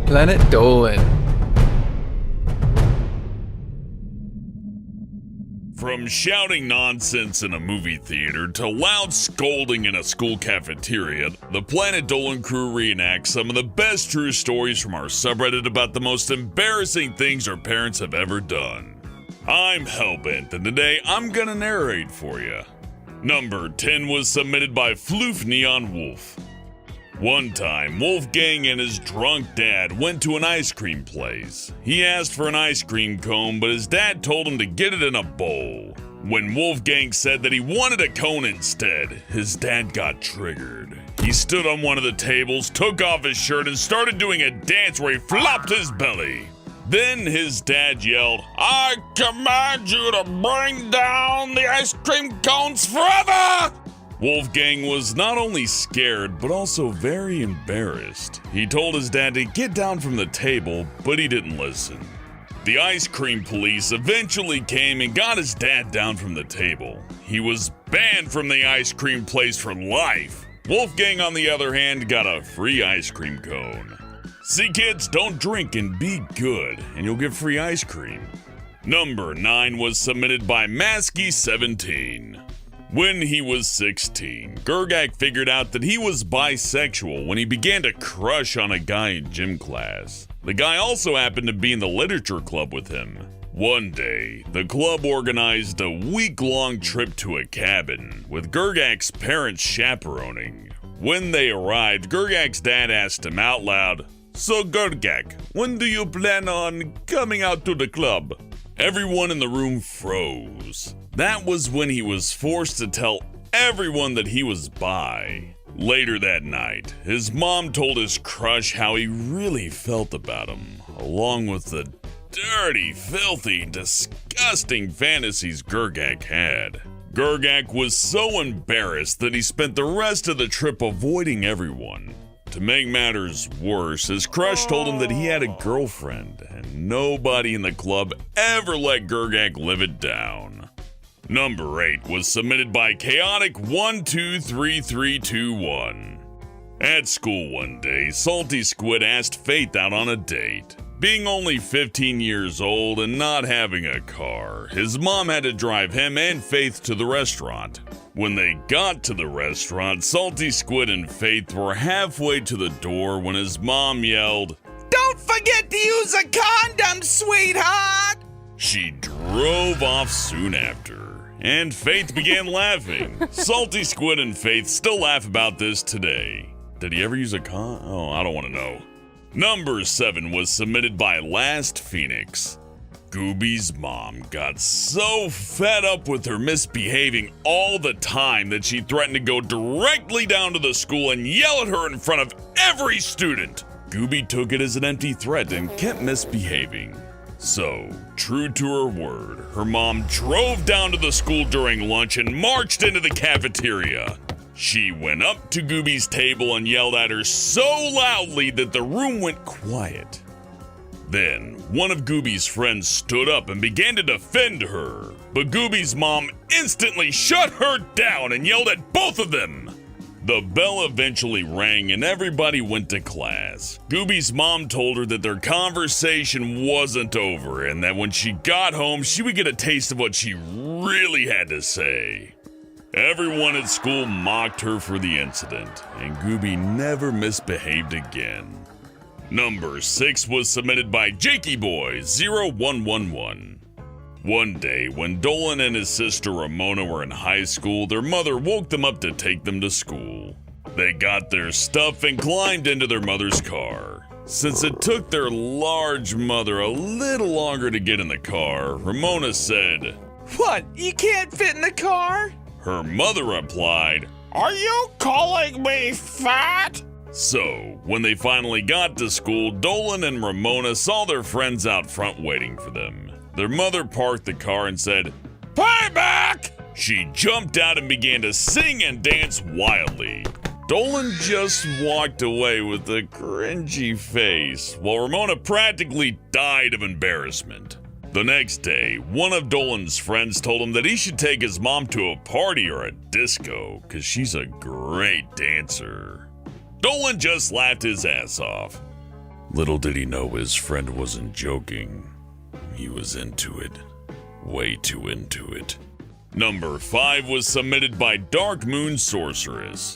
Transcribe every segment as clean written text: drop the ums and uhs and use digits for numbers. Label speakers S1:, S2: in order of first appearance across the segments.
S1: Planet Dolan.
S2: From shouting nonsense in a movie theater to loud scolding in a school cafeteria, the Planet Dolan crew reenacts some of the best true stories from our subreddit about the most embarrassing things our parents have ever done. I'm Hellbent, and today I'm gonna narrate for you. Number 10 was submitted by Floof Neon Wolf. One time, Wolfgang and his drunk dad went to an ice cream place. He asked for an ice cream cone, but his dad told him to get it in a bowl. When Wolfgang said that he wanted a cone instead, his dad got triggered. He stood on one of the tables, took off his shirt, and started doing a dance where he flopped his belly. Then his dad yelled, "I command you to bring down the ice cream cones forever!" Wolfgang was not only scared, but also very embarrassed. He told his dad to get down from the table, but he didn't listen. The ice cream police eventually came and got his dad down from the table. He was banned from the ice cream place for life. Wolfgang, on the other hand, got a free ice cream cone. See, kids, don't drink and be good, and you'll get free ice cream. Number 9 was submitted by Masky17. When he was 16, Gergak figured out that he was bisexual when he began to crush on a guy in gym class. The guy also happened to be in the literature club with him. One day, the club organized a week-long trip to a cabin, with Gergak's parents chaperoning. When they arrived, Gergak's dad asked him out loud, "So Gergak, when do you plan on coming out to the club?" Everyone in the room froze. That was when he was forced to tell everyone that he was bi. Later that night, his mom told his crush how he really felt about him, along with the dirty, filthy, disgusting fantasies Gergak had. Gergak was so embarrassed that he spent the rest of the trip avoiding everyone. To make matters worse, his crush told him that he had a girlfriend, and nobody in the club ever let Gergak live it down. Number 8 was submitted by Chaotic123321. At school one day, Salty Squid asked Faith out on a date. Being only 15 years old and not having a car, his mom had to drive him and Faith to the restaurant. When they got to the restaurant, Salty Squid and Faith were halfway to the door when his mom yelled,
S3: "Don't forget to use a condom, sweetheart!"
S2: She drove off soon after, and Faith began laughing. Salty Squid and Faith still laugh about this today. Did he ever use a Oh, I don't want to know. Number 7 was submitted by Last Phoenix. Goobies Mom got so fed up with her misbehaving all the time that she threatened to go directly down to the school and yell at her in front of every student. Gooby took it as an empty threat and kept misbehaving. So, true to her word, her mom drove down to the school during lunch and marched into the cafeteria. She went up to Gooby's table and yelled at her so loudly that the room went quiet. Then, one of Gooby's friends stood up and began to defend her, but Gooby's mom instantly shut her down and yelled at both of them. The bell eventually rang and everybody went to class. Gooby's mom told her that their conversation wasn't over and that when she got home, she would get a taste of what she really had to say. Everyone at school mocked her for the incident, and Gooby never misbehaved again. Number 6 was submitted by JakeyBoy0111. One day, when Dolan and his sister Ramona were in high school, their mother woke them up to take them to school. They got their stuff and climbed into their mother's car. Since it took their large mother a little longer to get in the car, Ramona said,
S3: "What, you can't fit in the car?"
S2: Her mother replied,
S3: "Are you calling me fat?"
S2: So, when they finally got to school, Dolan and Ramona saw their friends out front waiting for them. Their mother parked the car and said, "Payback!" She jumped out and began to sing and dance wildly. Dolan just walked away with a cringy face, while Ramona practically died of embarrassment. The next day, one of Dolan's friends told him that he should take his mom to a party or a disco, because she's a great dancer. Dolan just laughed his ass off. Little did he know his friend wasn't joking. He was into it. Way too into it. Number 5 was submitted by Dark Moon Sorceress.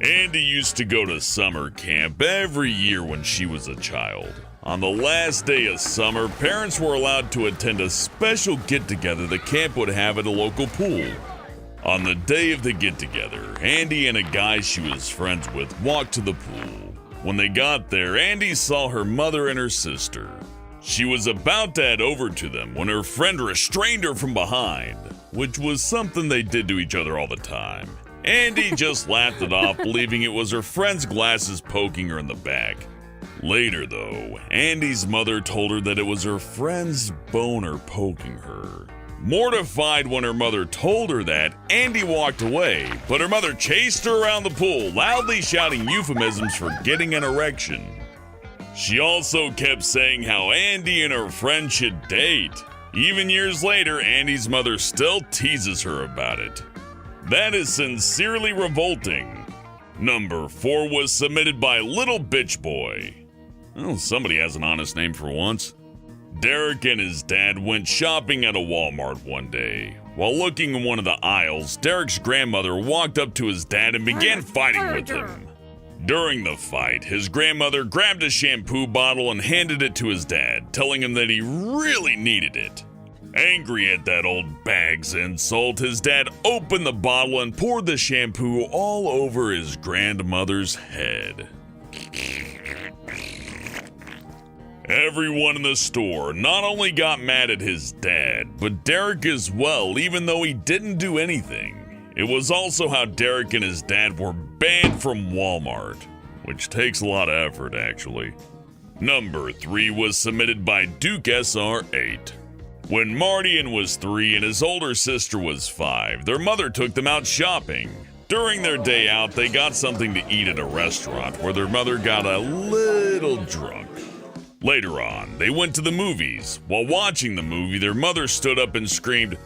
S2: Andy used to go to summer camp every year when she was a child. On the last day of summer, parents were allowed to attend a special get-together the camp would have at a local pool. On the day of the get-together, Andy and a guy she was friends with walked to the pool. When they got there, Andy saw her mother and her sister. She was about to head over to them when her friend restrained her from behind, which was something they did to each other all the time. Andy just laughed it off, believing it was her friend's glasses poking her in the back. Later, though, Andy's mother told her that it was her friend's boner poking her. Mortified when her mother told her that, Andy walked away, but her mother chased her around the pool, loudly shouting euphemisms for getting an erection. She also kept saying how Andy and her friend should date. Even years later, Andy's mother still teases her about it. That is sincerely revolting. Number 4 was submitted by Little Bitch Boy. Oh, somebody has an honest name for once. Derek and his dad went shopping at a Walmart one day. While looking in one of the aisles, Derek's grandmother walked up to his dad and began fighting with him. During the fight, his grandmother grabbed a shampoo bottle and handed it to his dad, telling him that he really needed it. Angry at that old bag's insult, his dad opened the bottle and poured the shampoo all over his grandmother's head. Everyone in the store not only got mad at his dad, but Derek as well, even though he didn't do anything. It was also how Derek and his dad were banned from Walmart, which takes a lot of effort, actually. Number 3 was submitted by Duke SR8. When Martian was 3 and his older sister was 5, their mother took them out shopping. During their day out, they got something to eat at a restaurant where their mother got a little drunk. Later on, they went to the movies. While watching the movie, their mother stood up and screamed,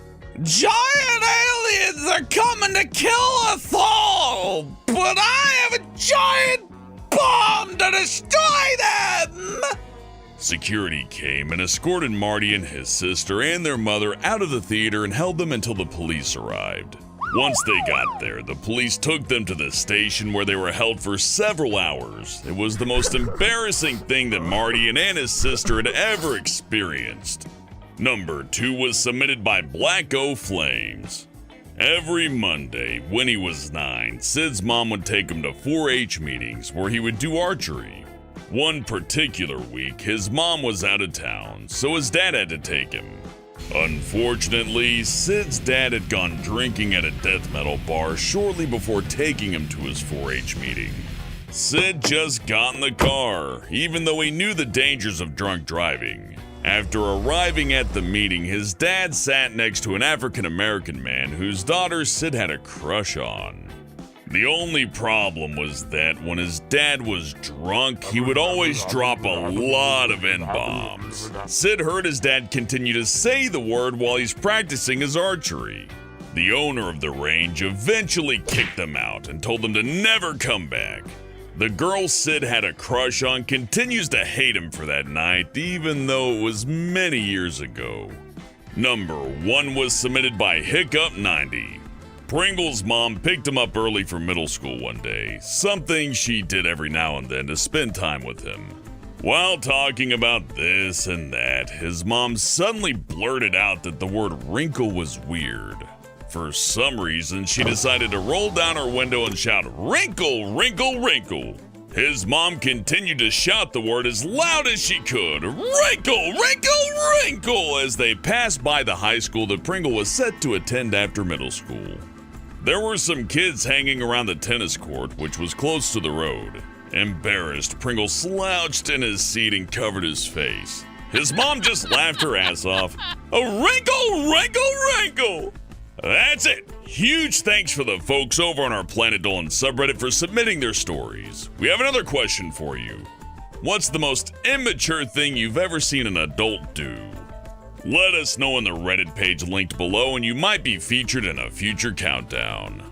S3: "Giant aliens are coming to kill us all! But I have a giant bomb to destroy them!"
S2: Security came and escorted Marty and his sister and their mother out of the theater and held them until the police arrived. Once they got there, the police took them to the station where they were held for several hours. It was the most embarrassing thing that Marty and his sister had ever experienced. Number 2 was submitted by Black O Flames. Every Monday, when he was 9, Sid's mom would take him to 4-H meetings where he would do archery. One particular week, his mom was out of town, so his dad had to take him. Unfortunately, Sid's dad had gone drinking at a death metal bar shortly before taking him to his 4-H meeting. Sid just got in the car, even though he knew the dangers of drunk driving. After arriving at the meeting, his dad sat next to an African-American man whose daughter Sid had a crush on. The only problem was that when his dad was drunk, he would always drop a lot of N-bombs. Sid heard his dad continue to say the word while he's practicing his archery. The owner of the range eventually kicked them out and told them to never come back. The girl Sid had a crush on continues to hate him for that night, even though it was many years ago. Number 1 was submitted by Hiccup90. Pringle's mom picked him up early from middle school one day, something she did every now and then to spend time with him. While talking about this and that, his mom suddenly blurted out that the word wrinkle was weird. For some reason, she decided to roll down her window and shout, "Wrinkle, wrinkle, wrinkle." His mom continued to shout the word as loud as she could, "Wrinkle, wrinkle, wrinkle," as they passed by the high school that Pringle was set to attend after middle school. There were some kids hanging around the tennis court, which was close to the road. Embarrassed, Pringle slouched in his seat and covered his face. His mom just laughed her ass off. "A wrinkle, wrinkle, wrinkle." That's it. Huge thanks for the folks over on our Planet Dolan subreddit for submitting their stories. We have another question for you. What's the most immature thing you've ever seen an adult do? Let us know in the Reddit page linked below and you might be featured in a future countdown.